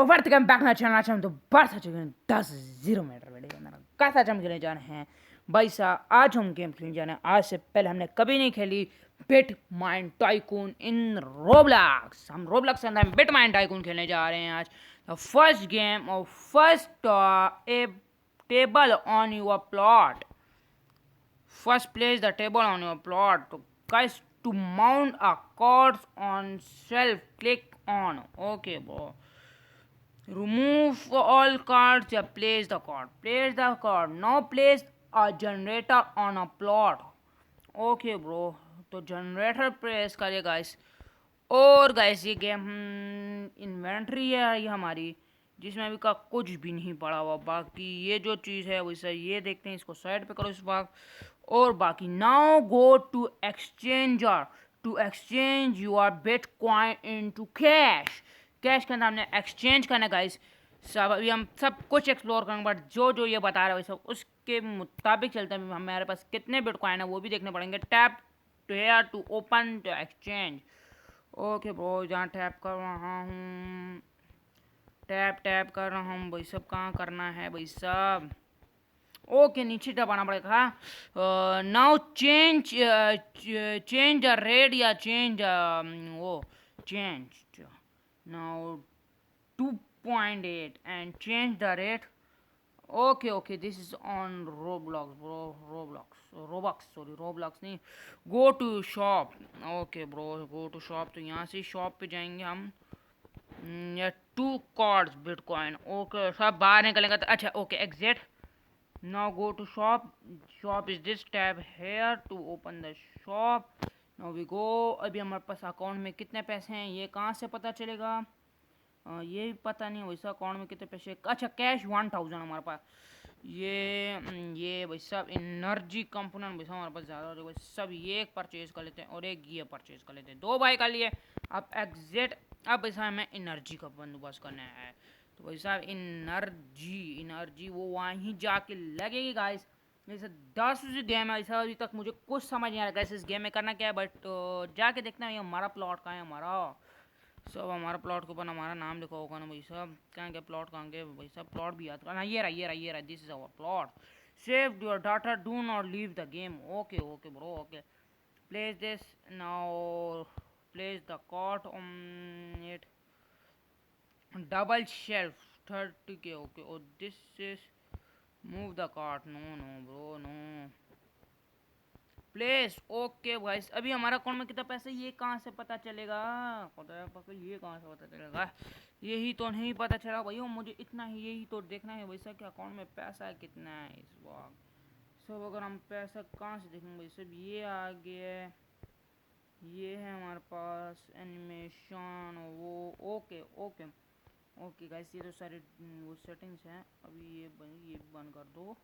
Worth came back ना channel हम तो बढ़ चुके हैं 10-0 मीटर वीडियो मेरा कैसा हम खेलने जा रहे हैं भाई साहब। आज हम गेम खेलने जा रहे हैं। आज से पहले हमने कभी नहीं खेली बिट माइन टाइकून इन रोब्लॉक्स। हम रोब्लॉक्स के अंदर बिट माइन टाइकून खेलने जा रहे हैं आज। फर्स्ट गेम और first A table on your plot. First place the table on your plot. So guys, to mount a cards on shelf, click on. Okay, bro. Remove all cards. Yeah, place the card. Place the card. Now place a generator on a plot. Okay, bro. तो generator press करिए guys. और guys ये game inventory है ये हमारी, जिसमें अभी का कुछ भी नहीं पड़ा हुआ। बाकी ये जो चीज़ है वैसे ये देखते हैं, इसको साइड पे करो इस वक्त। और बाकी now go to exchanger to exchange your bitcoin into cash. Cash के अंदर हमने एक्सचेंज करना है गाइस। सब अभी हम सब कुछ एक्सप्लोर करेंगे, बट जो जो ये बता रहा है वैसे उसके मुताबिक चलते हैं। हमारे पास कितने बिटकॉइन है वो भी देखने पड़ेंगे। Tap to here to open to exchange. Okay bro, जहाँ टैप कर रहा हूँ, टैप कर रहा हूँ भाई सब। कहाँ करना है भाई सब? ओके, नीचे दबाना पड़ेगा। नाउ चेंज द रेट या चेंज वो change now 2.8 and change the rate. Okay, this is on Roblox, bro. Roblox नहीं, go to shop. Okay bro, go to shop। तो यहाँ से शॉप पे जाएंगे हम। या 2 cards बिटकॉइन। ओके, सब बाहर निकलेंगे तो अच्छा। Okay, exit. Now go to shop. Shop is this tab here to open the shop. Now we go. अभी हमारे पास अकाउंट में कितने पैसे हैं ये कहाँ से पता चलेगा? ये भी पता नहीं वैसा अकाउंट में कितने पैसे। अच्छा, कैश 1000 हमारे पास। ये भाई सब एनर्जी कंपोनेंट भाई हमारे पास ज़्यादा हो रही है भाई सब। ये एक परचेज कर लेते हैं और एक ये परचेज कर लेते हैं। 2 बाई कर लिए। अब एग्जिट। अब भाई साहब हमें एनर्जी का बंदोबस्त करना है। तो भाई साहब एनर्जी वो वहीं जाके लगेगी गाइस। जैसे 10 गेम है ऐसा, अभी तक मुझे कुछ समझ नहीं आ रहा इस गेम में करना क्या है। बट जाके देखना है हमारा प्लॉट कहाँ है। हमारा सब हमारा प्लॉट के ऊपर हमारा नाम लिखा होगा ना भाई साहब। कहाँ गया प्लॉट? कहाँ गया भाई साहब? प्लॉट भी याद करना। ये रहा this is our plot. Save your data, do not leave the game. Okay bro, okay. Place this now. Place the cot on it. Double shelf 30 K. Okay, और this is move the cart. No bro, no place. Okay guys, अभी हमारा account में कितना पैसा ये कहाँ से पता चलेगा? ये कहाँ से पता चलेगा? यही तो नहीं पता चला भैया मुझे। इतना ही यही तो देखना है वैसा कि अकाउंट में पैसा कितना है इस वक्त। सब अगर हम पैसा कहाँ से देखेंगे भाई सब? ये आ गया, ये है हमारे पास एनिमेशन वो। ओके गाइस, ये तो सारे वो सेटिंग्स हैं। अभी ये बंद कर दो।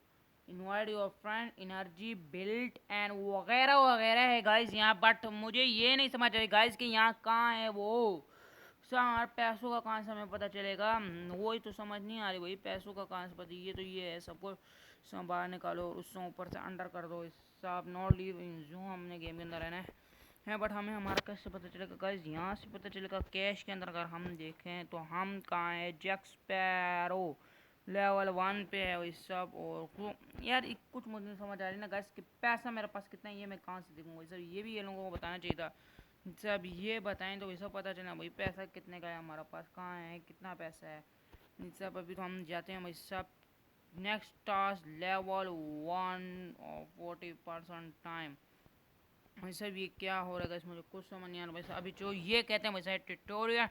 Invite your friend, energy built and वगैरह वगैरह है गाइस यहाँ। बट मुझे ये नहीं समझ रही गाइस कि यहाँ कहाँ है वो सब। हमारे पैसों का कहाँ से हमें पता चलेगा? वो ही तो समझ नहीं आ रही भाई, पैसों का कहाँ से पता? ये तो ये है, सबको सब बाहर निकालो और उससे ऊपर से अंडर कर दो। सब नॉट लीव इन जो हमने गेम के अंदर रहना है। बट हमें हमारा कैसे पता चलेगा गाइस? यहाँ से पता चलेगा। कैश के अंदर अगर हम देखें तो हम कहाँ है? जैक स्पैरो लेवल 1 पे है वही सब। और यार कुछ मुझे नहीं समझ आ रही ना गाइस कि पैसा मेरे पास कितना है ये मैं कहाँ से देखूँगा वही सब। ये भी ये लोगों को बताना चाहिए था। सब ये बताएं तो वैसा पता चला भाई पैसा कितने का है हमारा पास, कहाँ है, कितना पैसा है सब। अभी तो हम जाते हैं भाई सब नेक्स्ट टास्क लेवल 1 और 40% टाइम। वैसे ये क्या हो रहा है मुझे कुछ समझ नहीं आ रहा वैसे। अभी जो ये कहते हैं वैसे ट्यूटोरियल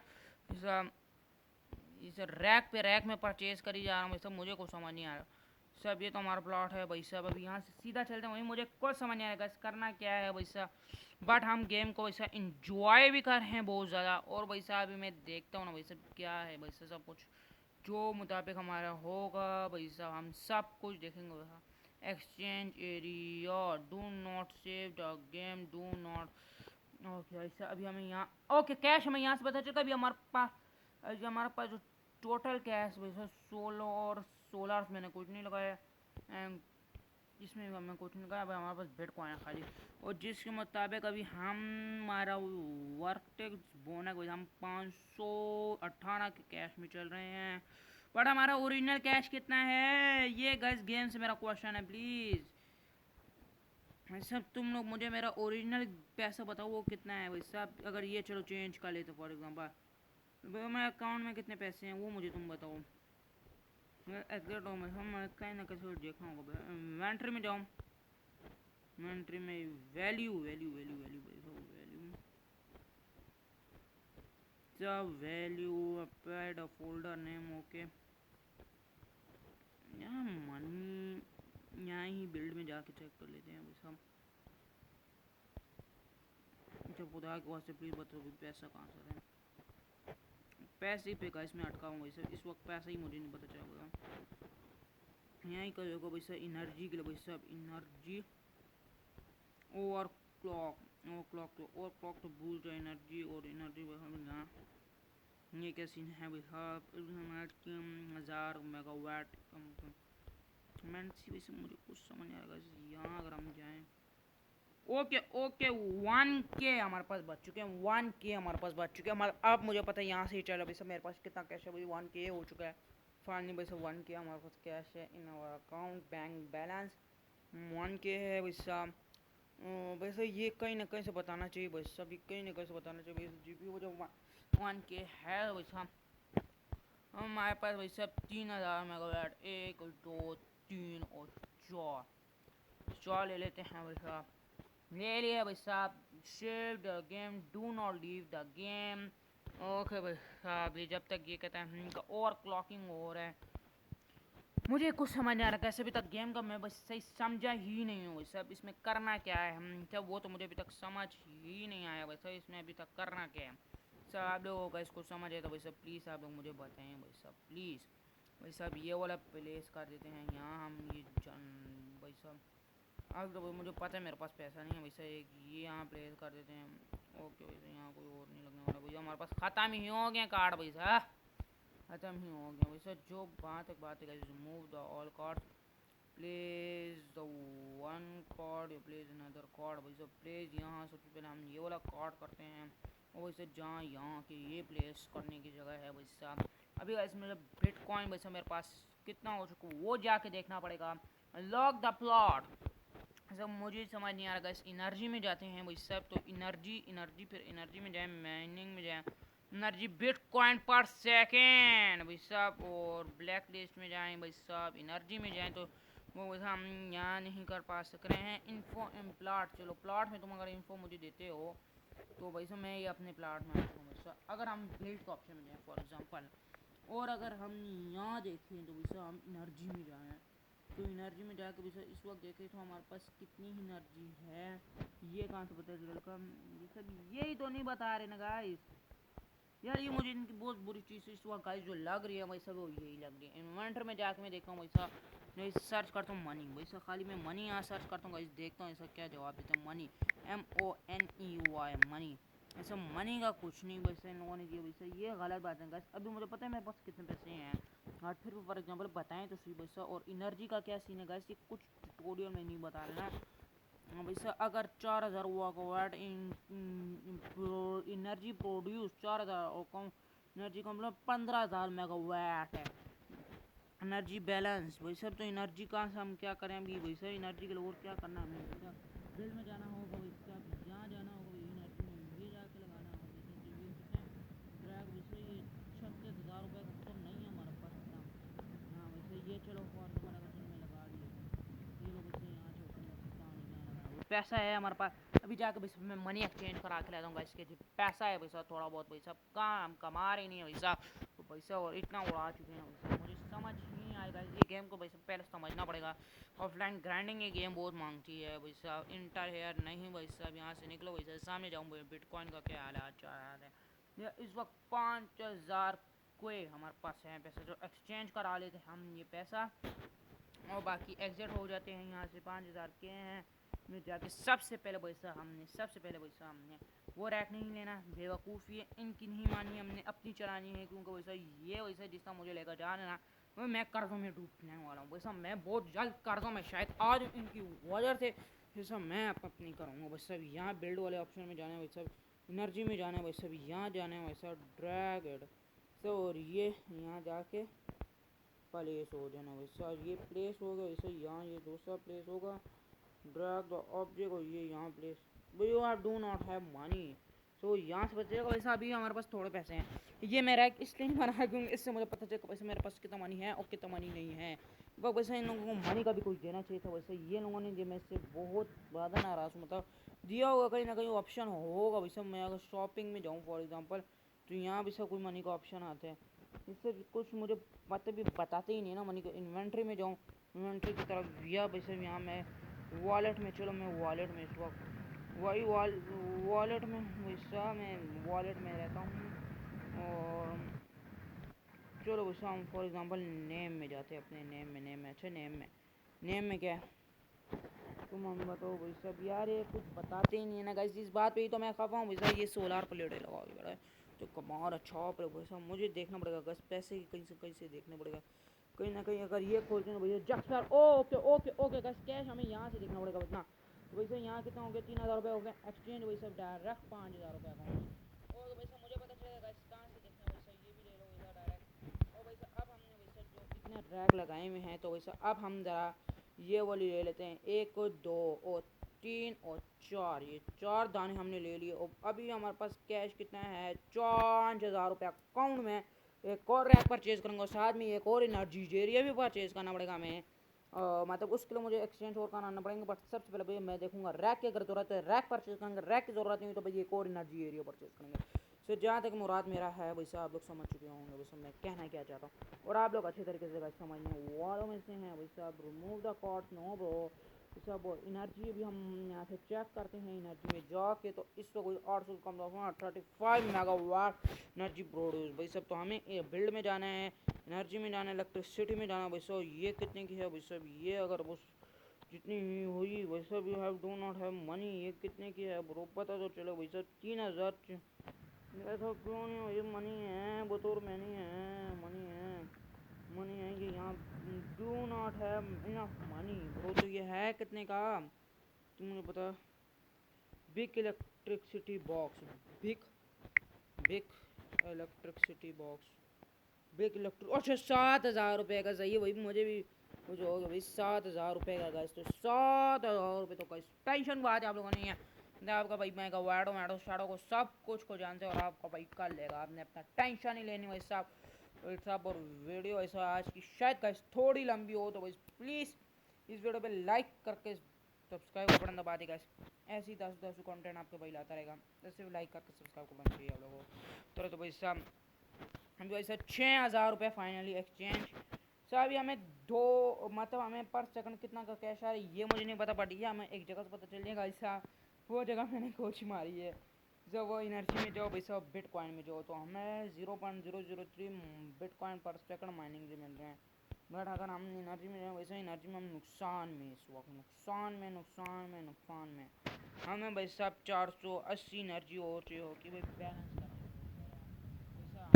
इस रैक में परचेज करी जा रहा हूँ वैसे। मुझे कुछ समझ नहीं आ रहा सब। ये तो हमारा प्लॉट है भाई साहब। अभी यहाँ से सीधा चलते हैं वहीं। मुझे कुछ समझ नहीं आ रहा करना क्या है वैसा। बट हम गेम को वैसा इंजॉय भी कर रहे हैं बहुत ज़्यादा। और वैसा अभी मैं देखता हूँ ना वैसे क्या है वैसे सब कुछ जो मुताबिक हमारा होगा भाई साहब हम सब कुछ देखेंगे वैसा। Exchange area, do not save the game, do not. Okay ऐसा अभी हमें यहाँ ओके कैश हमें यहाँ से पता चलता। अभी हमारे पास जो टोटल कैश वैसे 16 और 16 मैंने कुछ नहीं लगाया। एंड जिसमें हमें कुछ नहीं कहा, अभी हमारे पास बिटकॉइन है खाली, और जिसके मुताबिक अभी हमारा वर्क टैक्स बोना है, हम 518 के कैश में चल रहे हैं। बट हमारा ओरिजिनल कैश कितना है, ये गैस गेम से मेरा क्वेश्चन है प्लीज़। भाई साहब तुम लोग मुझे मेरा ओरिजिनल पैसा बताओ वो कितना है भाई साहब। अगर ये चलो चेंज कर लेते फॉर एग्जाम्पल, मेरे अकाउंट में कितने पैसे हैं वो मुझे तुम बताओ। एग्जैक्ट हो, हम कहीं ना कहीं देखा होगा। इन्वेंट्री में जाओ, इन्वेंट्री में value value value value value सब value applied folder name okay. यहाँ मनी, यहाँ ही बिल्ड में जाके चेक कर लेते हैं भाई साहब। जब खुदा के वास्ते प्लीज़ बताओ पैसा कहाँ से है। पैसे पे का इसमें अटका हूँ वैसे, इस वक्त पैसा ही मुझे नहीं पता चलेगा। यहाँ ही करेगा वैसे एनर्जी के लिए भाई साहब, energy over clock, over clock तो भूल जाए एनर्जी, और एनर्जी यहाँ ये क्या सीन है भाई साहब। 1000 मेगावाट मैंसी वैसे मुझे कुछ समझ नहीं आएगा। यहाँ अगर हम जाएँ, ओके 1K हमारे पास बच चुके हैं, 1K हमारे पास बच चुके हैं हमारे। अब मुझे पता है यहाँ से ही चलो भाई साहब मेरे पास कितना कैश है भाई, 1K हो चुका है फाइनली भाई साहब। 1K हमारे पास कैश है in our account, bank balance 1K है भाई साहब। वैसे ये कहीं ना कहीं से बताना चाहिए भाई साहब, ये कहीं ना कहीं से बताना चाहिए भाई GPU वो जो 1K है भाई साहब। हमारे पास भाई साहब 3000 मेगावाट, 1 2 3 और 4 ले लेते हैं भाई साहब। ले लिया भाई साहब। Save the game, do not leave the game. Okay भाई साहब, ये जब तक ये कहता है ओवर क्लॉकिंग हो रहा है, मुझे कुछ समझ नहीं आ रहा कैसे अभी तक गेम का मैं बस सही समझा ही नहीं हूँ सब इसमें करना क्या है। हम सब वो तो मुझे अभी तक समझ ही नहीं आया वैसे इसमें अभी तक करना क्या है। सब आप लोगों का इसको समझ है तो भाई सब प्लीज़ आप लोग मुझे बताएं भाई साहब प्लीज़। भाई साहब ये वाला प्लेस कर देते हैं यहाँ हम ये भाई साहब। अब तो मुझे पता है मेरे पास पैसा नहीं है वैसे, एक ये यहाँ प्लेस कर देते हैं। ओके वैसे यहाँ कोई और नहीं लगने वाला भैया, हमारे पास ख़त्म ही हो गए कार्ड भैया, ख़त्म ही हो गया वैसे। जो बात है remove the all card, place the one card, place another card भाई साहब। प्लेस यहाँ सबसे पहले हम ये वाला कार्ड करते हैं, और वैसे जहाँ यहाँ के ये प्लेस करने की जगह है भाई साहब। अभी इसमें बिटकॉइन वैसे मेरे पास कितना हो चुका वो जाके देखना पड़ेगा। लॉक द प्लॉट, सब मुझे समझ नहीं आ रहा इस एनर्जी में जाते हैं भाई साहब। तो एनर्जी फिर एनर्जी में जाए, माइनिंग में जाए, एनर्जी बिटकॉइन पर सेकेंड भाई साहब, और ब्लैक लिस्ट में जाएं भाई साहब, एनर्जी में जाएं तो वो हम यहाँ नहीं कर पा सक रहे हैं। इन्फो एम प्लाट, चलो प्लाट में तुम अगर इन्फो मुझे देते हो तो भाई साहब मैं ये अपने प्लाट में आता हूँ भाई साहब। अगर हम बिल्ड के ऑप्शन में जाएँ फॉर एग्जाम्पल, और अगर हम यहाँ देखें तो भाई साहब हम एनर्जी में जाएँ, तो एनर्जी में जाकर भी सर इस वक्त देखें तो हमारे पास कितनी एनर्जी है ये कहाँ से पता चलेगा। ये सब यही तो नहीं बता रहे ना गाइस यार, ये मुझे इनकी बहुत बुरी चीज़ इस वक्त गाइस जो लग रही है वैसा वो यही लग रही है। इन्वेंटर में जाकर मैं देखता हूँ वैसा, मैं सर्च करता हूँ मनी वैसा, खाली मैं मनी यहाँ सर्च करता हूँ गाइस, देखता हूँ ऐसा क्या जवाब देता है। मनी MONEY मनी, ऐसा मनी का कुछ नहीं वैसे इन लोगों ने दिया वैसा, ये गलत बात है गाइस। अभी मुझे पता है मेरे पास कितने पैसे हैं और फिर भी फॉर एग्जाम्पल बताएं तो सही वैसा। और एनर्जी का क्या सीन है गाइस, ये कुछ ट्यूटोरियल में नहीं बता रहे ना वैसे। अगर 4000 वाट एनर्जी प्रोड्यूस 4000 और कम एनर्जी का मतलब 15000 मेगावाट है एनर्जी बैलेंस भाई साहब। तो एनर्जी का हम क्या करें अभी भाई साहब, एनर्जी के लिए और क्या करना है हमें, बिल्ड में जाना होगा भाई साहब, यहाँ जाना होगा भाई एनर्जी में ये जाके लगाना होगा भाई साहब। ये कितने ड्रैग वैसे ये 36,000 रुपये का तो नहीं है हमारे पास इतना। हाँ वैसे ये चलो फॉर अगर में लगा दिए ये लोग वैसे यहाँ से ऊपर पता नहीं क्या लगा पैसा है हमारे पास। अभी जाकर भाई मैं मनी एक्सचेंज करा के लाता हूँ इसके जो पैसा है पैसा थोड़ा बहुत पैसा काम कमा रही नहीं है पैसा, तो पैसा और इतना उड़ा चुके हैं पैसा मुझे समझ नहीं आएगा ये गेम को पैसा पहले समझना पड़ेगा। ऑफलाइन ग्राइंडिंग ये गेम बहुत मांगती है पैसा, इंटर हेयर नहीं भाई साहब, यहाँ से निकलो वैसे सामने जाऊँ बिटकॉइन का क्या हाल है, अच्छा हाल है। इस वक्त 5000 कोई हमारे पास है पैसा, जो एक्सचेंज करा लेते हैं हम ये पैसा और बाकी एग्जिट हो जाते हैं यहाँ से। 5000 के हैं में जाके सबसे पहले पैसा हमने वो रैक नहीं लेना, बेवकूफ़ी है इनकी नहीं मानी, हमने अपनी चलानी है क्योंकि वैसा ये वैसा जिसका मुझे लेकर जाना ना मैं कर्जों में डूबने वाला हूँ वैसा, मैं बहुत जल्द कर्जों में शायद आज इनकी वजह से वैसा मैं अपनी करूँगा। वैसा यहाँ बिल्ड वाले ऑप्शन में जाना है, वैसा एनर्जी में जाना है, वैसा यहाँ जाना है, वैसा ड्रैग एड तो और ये यहाँ जाके प्लेस हो जाना। वैसा ये प्लेस होगा, वैसा यहाँ ये दूसरा प्लेस होगा, ड्रैग द ऑब्जेक्ट और ये यहाँ place. You are do not have money, तो यहाँ से बचेगा। वैसा अभी हमारे पास थोड़े पैसे हैं, ये मेरा एक इसलिए नहीं बना है क्योंकि इससे मुझे पता चलेगा वैसे मेरे पास कितना मनी है और कितना मनी नहीं है। वो वैसे इन लोगों को मनी का भी कुछ देना चाहिए था, वैसे ये लोगों ने दिया, मैं इससे बहुत ज़्यादा नाराज़ हूँ। मतलब दिया होगा कहीं ना कहीं ऑप्शन होगा वैसे, मैं अगर शॉपिंग में जाऊँ फॉर एग्जांपल तो यहाँ भी सब कोई मनी का ऑप्शन आता है, इससे कुछ मुझे मतलब भी बताते ही नहीं ना मनी को। इन्वेंट्री में जाऊँ, इन्वेंट्री की तरफ या वैसे यहाँ मैं वॉलेट में, चलो मैं वॉलेट में इस वक्त वही वॉलेट में वैसा मैं वॉलेट में रहता हूँ। और चलो वैसा हम फॉर एग्जांपल नेम में जाते हैं, अपने नेम में अच्छा नेम में क्या है तुम हम बताओ भाई सब। यार ये कुछ बताते ही नहीं है ना गाइस, इस बात पे ही तो मैं खफा हूँ वैसा। ये सोलार प्लेट लगाओगे बड़ा तो कमाल अच्छा पर वैसा मुझे देखना पड़ेगा गैस, पैसे कहीं से देखना पड़ेगा कहीं ना कहीं। अगर ये खोलते हैं भैया जक्स यार, okay okay okay gas, cash हमें यहाँ से देखना पड़ेगा इतना। वैसे यहाँ कितना हो गया, 3000 रुपये हो गए एक्सचेंज, वैसे डायरेक्ट 5000 रुपये अकाउंट। और वैसे मुझे पता चलेगा गैस कहाँ से देखना है, वैसा ये भी ले लो वैसा डायरेक्ट। और वैसा अब हमने वैसा जो इतने रैक लगाए हुए हैं तो वैसा अब हम ज़रा ये वाली ले लेते हैं, एक और दो और तीन और चार, ये चार दाने हमने ले लिए। और अभी हमारे पास कैश कितना है, 5000 रुपये अकाउंट में। एक और रैक परचेज करूँगा, साथ में एक और एनर्जी एरिया भी परचेज करना पड़ेगा हमें। मतलब उसके लिए मुझे एक्सचेंज और कराना पड़ेगा, बट सबसे पहले भैया मैं देखूंगा रैक की अगर ज़रूरत है रैक परचेज करेंगे, रैक की ज़रूरत नहीं तो भाई एक और एनर्जी एरिया परचेज करेंगे। सो जहाँ तक मुराद मेरा है वैसा आप लोग समझ चुके होंगे वैसा मैं कहना क्या चाहता हूँ, और आप लोग अच्छे तरीके से समझने वालों में से हैं। वैसा आप remove the cord no bro सब। एनर्जी भी हम यहाँ से चेक करते हैं, एनर्जी में जाके तो इसको कोई 800 कम 35 मेगावाट एनर्जी प्रोड्यूस भाई सब। तो हमें बिल्ड में जाना है, एनर्जी में जाना है, इलेक्ट्रिसिटी में जाना है वैसा। ये कितने की है वैसा, ये अगर वो जितनी ही हुई वैसा भी have do not have money, ये कितने की है ब्रो पता तो चलो वैसा 3000। ऐसा क्यों नहीं हो, ये मनी है बतौर में नहीं है, मनी है ये यहाँ। Do not have enough money bro, तो ये है कितने का तुम मुझे बता। Big electricity box, big big electricity box, big electric, अच्छा 7000 रुपये का सही है वही मुझे भी कुछ हो गया भाई, 7000 रुपये का गैस। तो 7000 रुपये तो गैस टेंशन बात है आप लोगों ने है आपका भाई। मैं वैडो वैडो शाडो को सब कुछ को जानते हैं और आपका भाई कर लेगा, आपने अपना टेंशन ही लेनी भाई साहब। भाई साहब और वीडियो ऐसा आज की शायद गैस थोड़ी लंबी हो तो भाई प्लीज़ इस वीडियो पे लाइक करके सब्सक्राइब का बटन दबा देगा। ऐसे ही 10 कंटेंट आपके भाई लाता रहेगा, जैसे लाइक करके सब्सक्राइब को बंद चाहिए आप लोगों को। तो भाई साहब हम जो ऐसा 6000 रुपये फाइनली एक्सचेंज। सर अभी हमें दो मतलब हमें पर सेकंड कितना का कैश आ रहा है ये मुझे नहीं पता, बट ये हमें एक जगह से पता चल जाएगा ऐसा। वो जगह मैंने कोच मारी है, जब वो एनर्जी में जाओ वैसा बिटकॉइन में जाओ तो हमें 0.003 बिटकॉइन पर सेकंड माइनिंग से मिल रहे हैं। बट अगर हम एनर्जी में जाए वैसे एनर्जी में हम नुकसान में, इस वक्त नुकसान में हमें भाई साहब 480 एनर्जी और चाहिए हो कि भाई बैलेंस करना।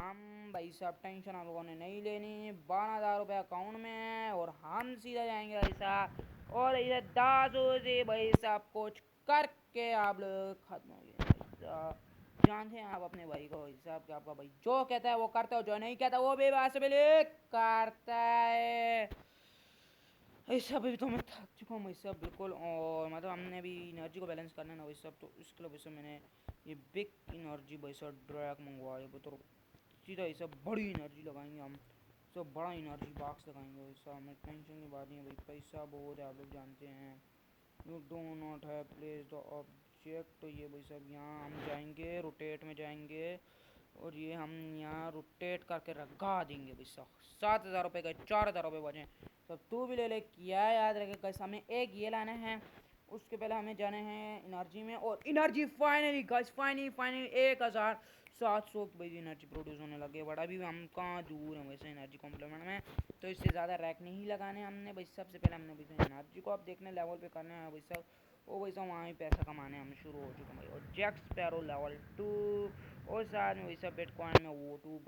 हम भाई साहब टेंशन आप लोगों ने नहीं लेनी, 12,000 रुपये अकाउंट में और हम सीधा जाएंगे भाई साहब। और इधर दादू से भाई साहब कुछ करके आप लोग खत्म हो गए भाई साहब। जानते हैं आप अपने भाई को भाई साहब कि आपका भाई जो कहता है वो करता है, जो नहीं कहता वो भी बात से करता है। ऐसा अभी तो मैं थक चुका हूँ वैसे बिल्कुल, और मतलब हमने अभी एनर्जी को बैलेंस करना है ना वैसे, तो इसके लिए वैसे मैंने ये बिग एनर्जी वैसा ड्रैग मंगवाया तो सीधा ऐसा बड़ी एनर्जी लगाएंगे हम, सब बड़ा एनर्जी बॉक्स लगाएंगे वैसा। हमें टेंशन की बात नहीं है भाई, पैसा बहुत है आप लोग जानते हैं। यू डो नॉट है प्लेस द ऑब्जेक्ट, तो ये भाई सब यहाँ हम जाएंगे रोटेट में जाएंगे और ये हम यहाँ रोटेट करके रखा देंगे भाई साहब। 7000 रुपये का 4000 रुपये बचे, तो तू भी ले ले। क्या याद रखे कैसे हमें एक ये लाना है, उसके पहले हमें जाने हैं एनर्जी में, और एनर्जी फाइनली गाइस फाइनली 1700 की भाई एनर्जी प्रोड्यूस होने लगे। बट अभी हम कहाँ दूर हैं वैसे एनर्जी कॉम्प्लीमेंट में, तो इससे ज़्यादा रैक नहीं लगाने हमने भाई। सबसे पहले हमने भाई एनर्जी को आप देखने लेवल पे करना है भाई साहब, वो वैसा वहाँ ही पैसा कमाने हम शुरू हो चुके हैं भाई। और जैक स्पैरो लेवल 2 और साथ में वैसा बिटकॉइन में वो 2.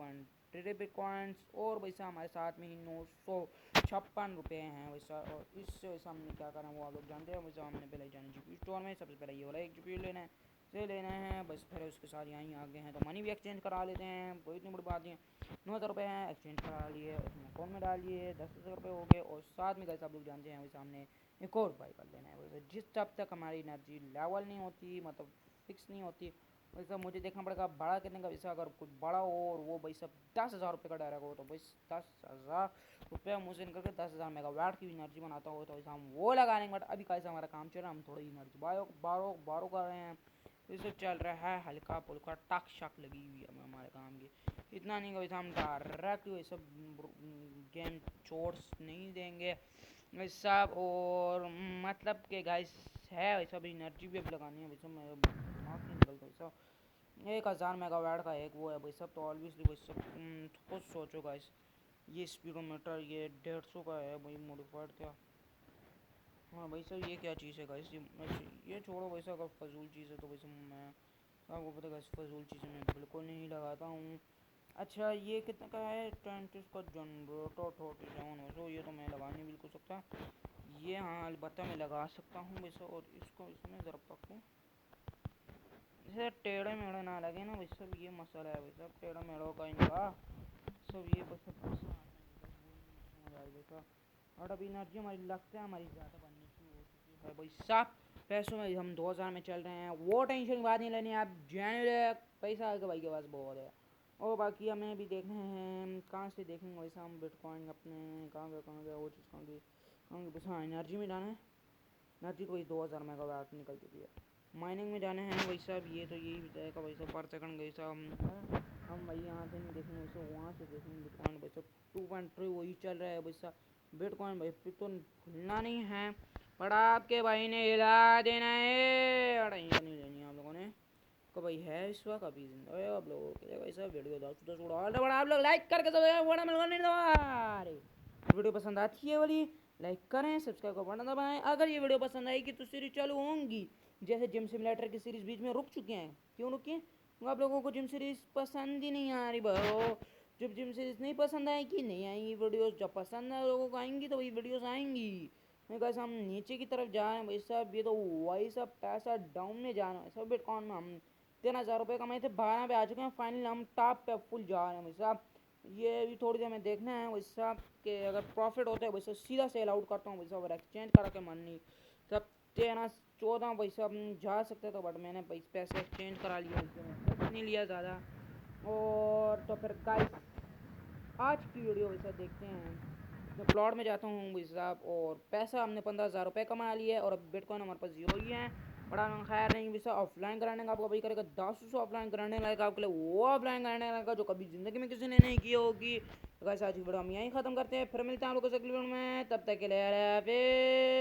ट्रेडे बिटकॉइंस। और वैसा हमारे साथ में ही 956 रुपये हैं वैसा। और इससे वैसा हमने क्या करना वो आप लोग जानते हैं। वैसा हमने पहले जाना GPU स्टोर में, सबसे पहले ये वाला एक GPU लेना है से लेना है बस। फिर उसके साथ यहीं आ गए हैं तो मनी भी एक्सचेंज करा लेते हैं, कोई इतनी बड़ी बात नहीं है। 9,000 रुपये हैं, एक्सचेंज करा लिए, उसमें अकाउंट में डाल लिए, 10,000 रुपये हो गए। और साथ में कैसे आप लोग जानते हैं वैसे हमने एक और बाई कर लेना है वैसे। जिस तब तक हमारी एनर्जी लेवल नहीं होती, मतलब फिक्स नहीं होती, वैसा मुझे देखना पड़ेगा बड़ा कितने का। वैसा अगर कुछ बड़ा हो और वो भाई सब 10,000 रुपये का डायरेक्ट हो तो भाई 10,000 रुपये मुझसे निकल के 10,000 मेगावाट की एनर्जी बनाता हो तो वैसा हम वो लगाने के बाद। अभी कैसे हमारा काम चल रहा है, हम थोड़ी एनर्जी बारो कर रहे हैं, जैसे चल रहा है हल्का फुल्का टक शक लगी हुई है हमारे काम की। इतना नहीं वैसा हम डायरेक्ट वैसे गेम चोर्स नहीं देंगे वैसा। और मतलब के गाइस है वैसा भी एनर्जी भी अब लगानी है वैसा। मैं दिमाग नहीं निकलता वैसा। 1,000 मेगावाट का एक वो है भाई सब, तो ऑब्वियसली भाई सब खुद सोचो गाइस। ये स्पीडोमीटर ये 150 का है भाई मॉडिफाइड क्या। हाँ भाई सर ये क्या चीज़ है गाइस, ये छोड़ो वैसा। अगर फजूल चीज़ है तो वैसे मैं आपको पता है फजूल चीज़ें मैं बिल्कुल नहीं लगाता हूँ। अच्छा ये कितने का है, 20 का जनरेटर 47 वैसे ये तो मैं लगा नहीं बिल्कुल सकता। ये हाँ अलबत्ता मैं लगा सकता हूँ वैसे। और इसको इसमें ज़रा पकूँ जैसे टेढ़े मेढ़े ना लगे ना वैसे। ये मसाला है वैसा, टेढ़ा मेढ़ों का इनका सब ये बस समझ आई वैसा। और अभी एनर्जी हमारी लगता है हमारी ज़्यादा बननी शुरू हो चुकी है भाई साहब। पैसों में हम 2,000 में चल रहे हैं, वो टेंशन की बात नहीं लेनी है आप जाने। पैसा आगे भाई के पास बहुत है। और बाकी हमें भी देखना है कहाँ से देखेंगे वैसा हम बिटकॉइन अपने कहाँ गया वो चीज़ कहाँ बस। हाँ एनर्जी में जाना है, एनर्जी तो वही 2,000 मेगावाट निकल चुकी है। माइनिंग में जाना है भाई साहब, ये तो यही बताएगा भाई साहब पर सेकंड गई साहब। हम भाई यहाँ से नहीं देखेंगे वैसे, वहाँ से देखेंगे बिटकॉइन भाई साहब। 2.3 वही चल रहा है भाई साहब बिटकॉइन भाई फिर तो खुलना नहीं है। पर आपके भाई ने हिला देना है, टेंशन नहीं लेनी आप लोगों ने। को भाई है इस वक्त अभी जिंदा है आप लोगों के लिए भाई साहब। वीडियो 10 उड़ा बड़ा आप लोग लाइक करके सब बड़ा मिलवा नहीं दबा रहे। वीडियो पसंद आती है वाली लाइक करें, सब्सक्राइब का बटन दबाएं। अगर ये वीडियो पसंद आएगी तो सीरीज चालू होंगी। जैसे जिम सिमुलेटर की सीरीज बीच में रुक चुके हैं, क्यों रुकी है? आप लोगों को जिम सीरीज पसंद ही नहीं आ रही बो। जब जिम सीरीज नहीं पसंद आएगी नहीं आएंगी वीडियोस, जब पसंद है लोगों को आएंगी तो वही वीडियोस आएंगी। मैं कैसे हम नीचे की तरफ जा रहे हैं भाई साहब, ये तो वही सब पैसा डाउन में जा रहा है सब। बिटकॉइन में हम 13,000 रुपये कमाए थे, 12 पे आ चुके हैं फाइनल। हम टॉप पे फुल जा रहे हैं भाई साहब। ये भी थोड़ी देर में देखना है वैसे साहब कि अगर प्रॉफिट होता है वैसे सीधा सेल आउट करता हूँ वैसा। अगर एक्सचेंज करा के मन नहीं तब 13-14 वैसा जा सकते थे, बट मैंने पैसे एक्सचेंज करा लिए वैसे नहीं लिया ज़्यादा। और तो फिर गाइस आज की वीडियो वैसा देखते हैं। मैं प्लॉट में जाता हूँ भाई साहब और पैसा हमने 15,000 रुपये कमा लिए और अब बिटकॉइन हमारे पास 0 ही है। बड़ा खैर नहीं वैसा ऑफलाइन कराने का आपको भाई करेगा 10 ऑफलाइन कराने लगा आपके लिए, वो ऑफलाइन कराने लगा जो कभी ज़िंदगी में किसी ने नहीं की होगी। तो गाइस आज की वीडियो हम यहीं ख़त्म करते हैं, फिर मिलते हैं आप लोगों से अगली वीडियो में। तब तक के लिए फिर